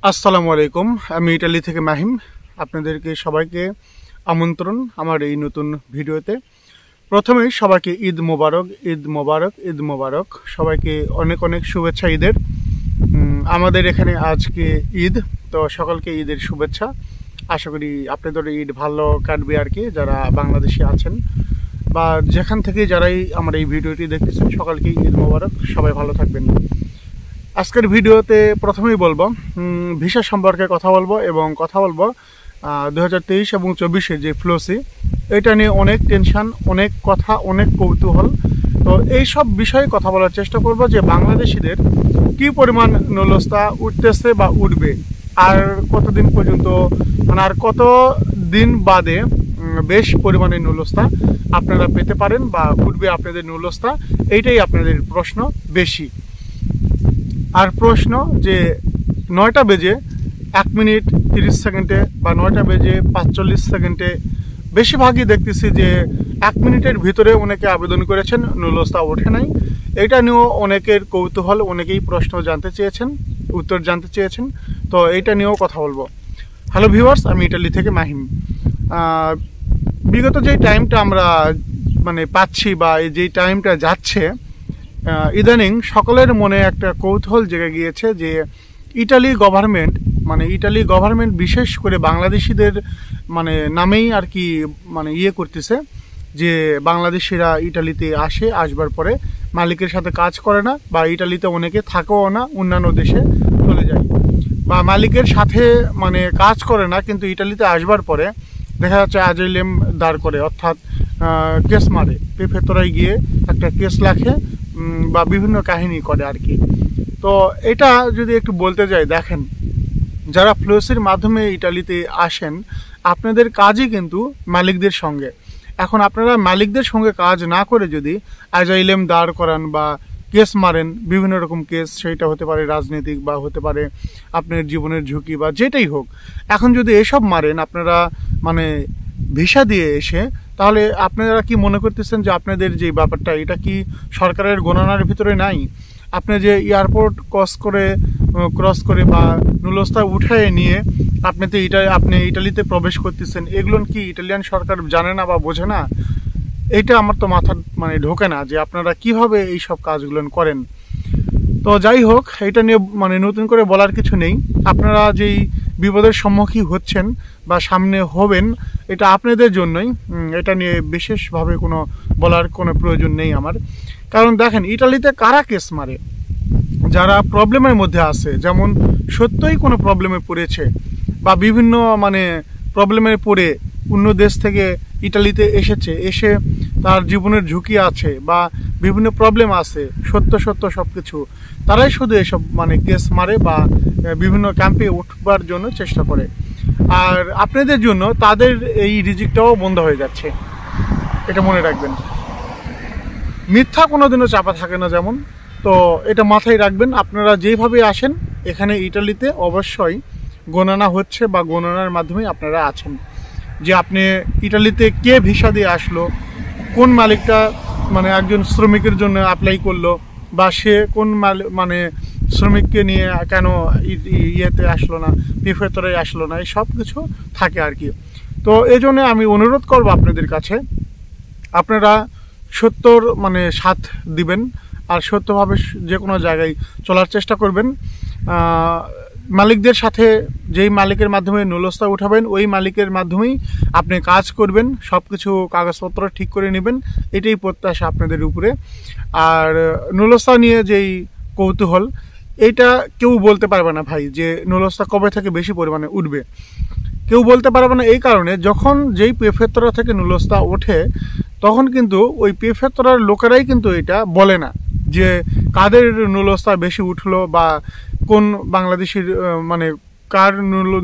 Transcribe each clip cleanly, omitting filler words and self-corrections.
আসসালামু আলাইকুম। আমি ইটালি থেকে মাহিম। আপনাদেরকে সবাইকে আমন্ত্রণ আমার এই নতুন ভিডিওতে। প্রথমেই সবাইকে ঈদ মোবারক, ঈদ মোবারক, ঈদ মোবারক। সবাইকে অনেক অনেক শুভেচ্ছা ঈদের। আমাদের এখানে আজকে ঈদ, তো সকলকে ঈদের শুভেচ্ছা। আশা করি আপনাদের ঈদ ভালো কাটবে আর কি, যারা বাংলাদেশে আছেন বা যেখান থেকে যারাই আমার এই ভিডিওটি দেখতেছেন সকলকে ঈদ মোবারক। সবাই ভালো থাকবেন। আজকের ভিডিওতে প্রথমেই বলবো ভিসা সম্পর্কে কথা বলবো এবং কথা বলবো 2023 এবং 24-এর যে ফ্লোসি, এটা নিয়ে অনেক টেনশন, অনেক কথা, অনেক কৌতূহল। তো এই সব বিষয়ে কথা বলার চেষ্টা করব যে বাংলাদেশিদের কি পরিমাণ নুলস্তা উঠতেছে বা উঠবে, আর কতদিন পর্যন্ত, মানে আর কত দিন বাদে বেশ পরিমাণে নুলস্তা আপনারা পেতে পারেন বা উঠবে আপনাদের নুলস্তা। এইটাই আপনাদের প্রশ্ন বেশি। আর প্রশ্ন যে 9টা বেজে 1 মিনিট 30 সেকেন্ডে বা 9টা বেজে 45 সেকেন্ডে বেশিরভাগই দেখতেছি যে 1 মিনিটের ভিতরে অনেকে আবেদন করেছেন, নুলস্তা ওঠে নাই। এটা নিয়েও অনেকের কৌতূহল, অনেকেই প্রশ্ন জানতে চেয়েছেন, উত্তর জানতে চেয়েছেন। তো এইটা নিয়েও কথা বলবো। হ্যালো ভিউয়ার্স, আমি ইটালি থেকে মাহিম। বিগত যে টাইমটা আমরা পাচ্ছি বা যেই টাইমটা যাচ্ছে, ইদানিং সকলের মনে একটা কৌতূহল জেগে গিয়েছে যে ইটালি গভর্নমেন্ট বিশেষ করে বাংলাদেশিদের নামেই আর কি ইয়ে করতেছে যে বাংলাদেশিরা ইটালিতে আসবার পরে মালিকের সাথে কাজ করে না বা ইটালিতে অনেকে থাকেও না, অন্যান্য দেশে চলে যায়, বা মালিকের সাথে কাজ করে না কিন্তু ইটালিতে আসবার পরে দেখা যাচ্ছে আজাইলেম দাঁড় করে, অর্থাৎ কেস মারে, প্রেফেক্টরায় গিয়ে একটা কেস লেখে বা বিভিন্ন কাহিনী করে আর কি। তো এটা যদি একটু বলতে যাই, দেখেন যারা ফ্লোসির মাধ্যমে ইটালিতে আসেন আপনাদের কাজই কিন্তু মালিকদের সঙ্গে। এখন আপনারা মালিকদের সঙ্গে কাজ না করে যদি আজাইলেম দাঁড় করান বা কেস মারেন, বিভিন্ন রকম কেস, সেইটা হতে পারে রাজনৈতিক বা হতে পারে আপনার জীবনের ঝুঁকি বা যেটাই হোক, এখন যদি এসব মারেন আপনারা ভিসা দিয়ে এসে, তাহলে আপনারা কি মনে করতেছেন যে আপনাদের যে ব্যাপারটা এটা কি সরকারের গণনার ভিতরে নাই? আপনি যে এয়ারপোর্ট ক্রস করে বা নুলস্তা উঠায় নিয়ে আপনি ইটালিতে প্রবেশ করতেছেন, এগুলো কি ইটালিয়ান সরকার জানে না বা বোঝে না? এইটা আমার তো মাথা ঢোকে না যে আপনারা কিভাবে এই সব কাজগুলো করেন। তো যাই হোক, এটা নিয়ে নতুন করে বলার কিছু নেই। আপনারা যেই বিপদের সম্মুখীন হচ্ছেন বা সামনে হবেন, এটা আপনাদের জন্যই। এটা নিয়ে বিশেষভাবে বলার কোনো প্রয়োজন নেই আমার। কারণ দেখেন ইটালিতে কারা কেস মারে? যারা প্রবলেমের মধ্যে আছে, যেমন সত্যই কোনো প্রবলেমে পড়েছে বা বিভিন্ন প্রবলেমে পড়ে অন্য দেশ থেকে ইটালিতে এসে তার জীবনের ঝুঁকি আছে বা বিভিন্ন প্রবলেম আছে, সত্য সব কিছু, তারাই শুধু এসব কেস মারে বা বিভিন্ন ক্যাম্পে উঠবার জন্য চেষ্টা করে। আর আপনাদের জন্য তাদের এই রিজিকটাও বন্ধ হয়ে যাচ্ছে, এটা মনে রাখবেন। মিথ্যা কোনোদিনও চাপা থাকে না যেমন, তো এটা মাথায় রাখবেন। আপনারা যেভাবে আসেন এখানে ইটালিতে অবশ্যই গণনা হচ্ছে বা গণনার মাধ্যমে আপনারা আছেন, যে আপনি ইটালিতে কে ভিসা দিয়ে আসলো, কোন মালিকটা একজন শ্রমিকের জন্য অ্যাপ্লাই করলো, বা সে কোন শ্রমিককে নিয়ে কেন ইয়েতে আসলো না, প্রিফেক্টরে আসলো না, এই সব কিছু থাকে আর কি। তো এই জন্য আমি অনুরোধ করবো আপনাদের কাছে, আপনারা সত্যর সাথ দিবেন আর সত্যভাবে যে কোনো জায়গায় চলার চেষ্টা করবেন। মালিকদের সাথে, যেই মালিকের মাধ্যমে নুলস্তা উঠাবেন ওই মালিকের মাধ্যমেই আপনি কাজ করবেন, সব কিছু কাগজপত্র ঠিক করে নেবেন, এটাই প্রত্যাশা আপনাদের উপরে। আর নুলস্তা নিয়ে যেই কৌতূহল, এইটা কেউ বলতে পারবে না ভাই যে নুলস্তা কবে থেকে বেশি পরিমাণে উঠবে, কেউ বলতে পারবে না। এই কারণে যখন যেই প্রেফেক্টরা থেকে নুলস্তা ওঠে তখন কিন্তু ওই প্রেফেক্টরার লোকেরাই কিন্তু এটা বলে না যে কাদের নুলস্তা বেশি উঠলো বা কোন বাংলাদেশির কার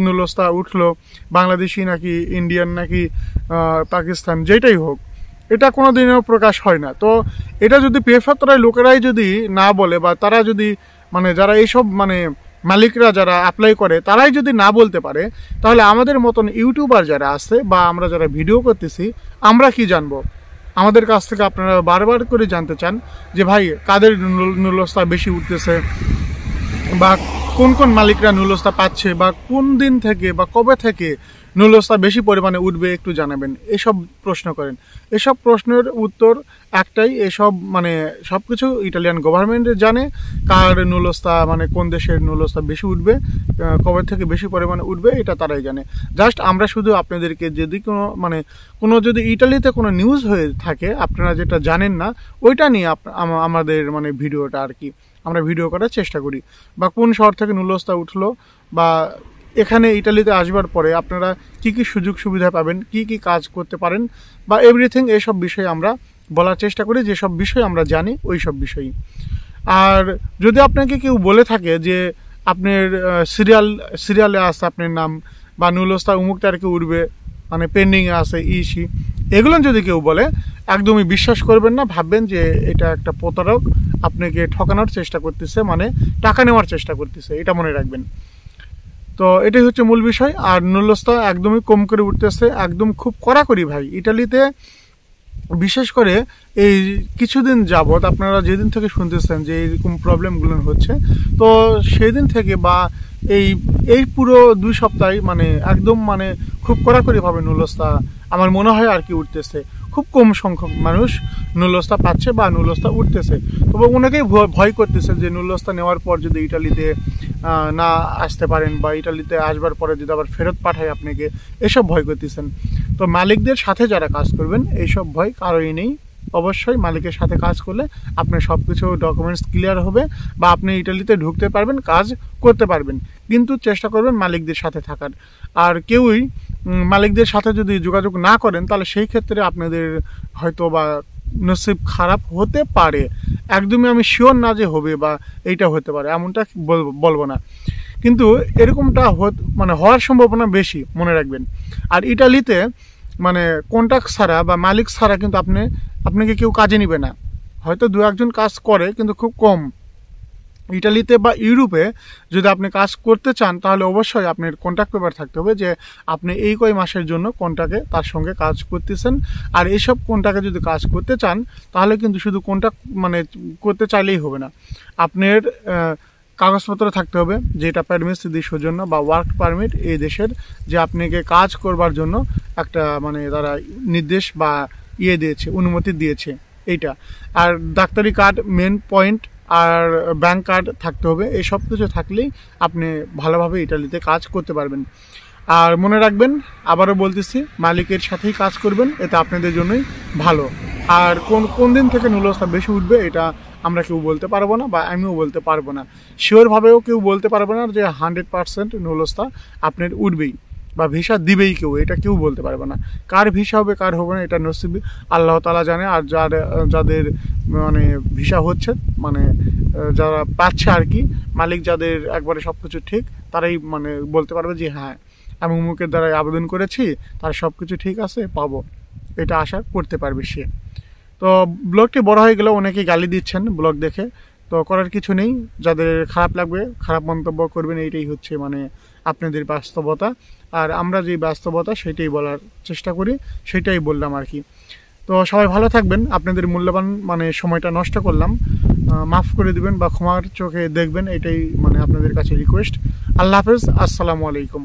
নুলস্তা উঠলো, বাংলাদেশি নাকি ইন্ডিয়ান নাকি পাকিস্তান, যেটাই হোক, এটা কোনোদিনও প্রকাশ হয় না। তো এটা যদি প্রেফেক্টরার লোকেরাই যদি না বলে বা তারা যদি যারা এইসব মালিকরা যারা অ্যাপ্লাই করে তারাই যদি না বলতে পারে, তাহলে আমাদের মতন ইউটিউবার যারা আছে বা আমরা যারা ভিডিও করতেছি আমরা কি জানবো? আমাদের কাছ থেকে আপনারা বারবার করে জানতে চান যে ভাই কাদের নুলস্তা বেশি উঠতেছে বা কোন কোন মালিকরা নুলস্তা পাচ্ছে বা কোন দিন থেকে বা কবে থেকে নুলস্তা বেশি পরিমাণে উঠবে একটু জানাবেন, এসব প্রশ্ন করেন। এসব প্রশ্নের উত্তর একটাই, এসব মানে সব কিছু ইটালিয়ান গভর্নমেন্ট জানে, কার নুলস্তা মানে কোন দেশের নুলস্তা বেশি উঠবে, কবে থেকে বেশি পরিমাণে উঠবে, এটা তারাই জানে। জাস্ট আমরা শুধু আপনাদেরকে যদি কোনো যদি ইটালিতে কোনো নিউজ হয়ে থাকে আপনারা যেটা জানেন না, ওইটা নিয়ে আমাদের মানে ভিডিওটা আর কি আমরা ভিডিও করার চেষ্টা করি, বা কোন শহর থেকে নুলস্তা উঠলো, বা এখানে ইটালিতে আসবার পরে আপনারা কি কি সুযোগ সুবিধা পাবেন, কি কি কাজ করতে পারেন, বা এভরিথিং এইসব বিষয়ে আমরা বলার চেষ্টা করি, যেসব বিষয় আমরা জানি ওই সব বিষয়ই। আর যদি আপনাকে কেউ বলে থাকে যে আপনার সিরিয়ালে আছে আপনার নাম, বা নুলস্তা অমুক তারিখে উঠবে, মানে পেন্ডিংয়ে আছে ইসি, এগুলো যদি কেউ বলে একদমই বিশ্বাস করবেন না, ভাববেন যে এটা একটা প্রতারক আপনাকে ঠকানোর চেষ্টা করতেছে, মানে টাকা নেওয়ার চেষ্টা করতেছে, এটা মনে রাখবেন। তো এটাই হচ্ছে মূল বিষয়। আর নুলস্তা একদমই কম করে উঠতেছে, একদম খুব কড়াকড়ি ভাই। ইটালিতে বিশেষ করে এই কিছুদিন যাবৎ আপনারা যেদিন থেকে শুনতেছেন যে এরকম প্রবলেমগুলো হচ্ছে, তো সেই দিন থেকে বা এই পুরো 2 সপ্তাহে মানে একদম মানে খুব কড়াকড়িভাবে নুলস্তা আমার মনে হয় আর কি উঠতেছে। খুব কম সংখ্যক মানুষ নুলস্তা পাচ্ছে বা নুলস্তা উঠতেছে, তবে অনেকেই ভয় করতেছে যে নুলস্তা নেওয়ার পর যদি ইটালিতে না আসতে পারেন, বা ইটালিতে আসবার পরে যদি আবার ফেরত পাঠায় আপনাকে, এসব ভয় করতেছেন। তো মালিকদের সাথে যারা কাজ করবেন এইসব ভয় কারোই নেই। অবশ্যই মালিকের সাথে কাজ করলে আপনার সব কিছু ডকুমেন্টস ক্লিয়ার হবে, বা আপনি ইটালিতে ঢুকতে পারবেন, কাজ করতে পারবেন, কিন্তু চেষ্টা করবেন মালিকদের সাথে থাকার। আর কেউই মালিকদের সাথে যদি যোগাযোগ না করেন তাহলে সেই ক্ষেত্রে আপনাদের হয়তো বা নসিব খারাপ হতে পারে। একদমই আমি শিওর না যে হবে বা এইটা হতে পারে, এমনটা বলবো না, কিন্তু এরকমটা মানে হওয়ার সম্ভাবনা বেশি, মনে রাখবেন। আর ইটালিতে মানে কন্ট্রাক্ট ছাড়া বা মালিক ছাড়া কিন্তু আপনাকে কেউ কাজে নিবে না। হয়তো 2-1 কাজ করে, কিন্তু খুব কম। ইটালিতে বা ইউরোপে যদি আপনি কাজ করতে চান তাহলে অবশ্যই আপনার কন্ট্রাক্ট পেপার থাকতে হবে যে আপনি এই কয় মাসের জন্য কন্ট্রাক্টে তার সঙ্গে কাজ করতেছেন। আর এইসব কন্ট্রাক্টে যদি কাজ করতে চান তাহলে কিন্তু শুধু কন্ট্রাক্ট মানে করতে চাইলেই হবে না, আপনার কাগজপত্র থাকতে হবে, যেটা পারমিট সৌজন্য বা ওয়ার্ক পারমিট এই দেশের, যে আপনাকে কাজ করবার জন্য একটা মানে তারা নির্দেশ বা দিয়েছে, অনুমতি দিয়েছে এইটা। আর ডাক্তারি কার্ড মেন পয়েন্ট, আর ব্যাংক কার্ড থাকতে হবে। এই সব কিছু থাকলেই আপনি ভালোভাবে ইটালিতে কাজ করতে পারবেন। আর মনে রাখবেন, আবারও বলতেছি, মালিকের সাথেই কাজ করবেন, এটা আপনাদের জন্যই ভালো। আর কোন দিন থেকে নুলস্তা বেশি উঠবে এটা আমরা কেউ বলতে পারবো না, বা আমিও বলতে পারবো না, শিওরভাবেও কেউ বলতে পারবে না যে 100% নুলস্তা আপনার উঠবেই বা ভিসা দিবেই কেউ, এটা কেউ বলতে পারবে না। কার ভিসা হবে কার হবে না এটা নসিব আল্লাহ তাআলা জানে। আর যাদের মানে ভিসা হচ্ছে, মানে যারা পাচ্ছে আর কি, মালিক যাদের একবারে সব কিছু ঠিক, তারাই মানে বলতে পারবে যে হ্যাঁ আমি অমুকের দ্বারাই আবেদন করেছি, তার সব কিছু ঠিক আছে, পাবো, এটা আশা করতে পারবে সে। তো ব্লগটি বড় হয়ে গেলেও অনেকেই গালি দিচ্ছেন ব্লগ দেখে, তো করার কিছু নেই। যাদের খারাপ লাগবে খারাপ মন্তব্য করবেন, এইটাই হচ্ছে মানে আপনাদের বাস্তবতা। আর আমরা যে বাস্তবতা সেটাই বলার চেষ্টা করি, সেটাই বললাম আর কি। তো সবাই ভালো থাকবেন, আপনাদের মূল্যবান মানে সময়টা নষ্ট করলাম, মাফ করে দিবেন বা ক্ষমার চোখে দেখবেন, এটাই মানে আপনাদের কাছে রিকোয়েস্ট। আল্লাহ হাফেজ, আসসালামু আলাইকুম।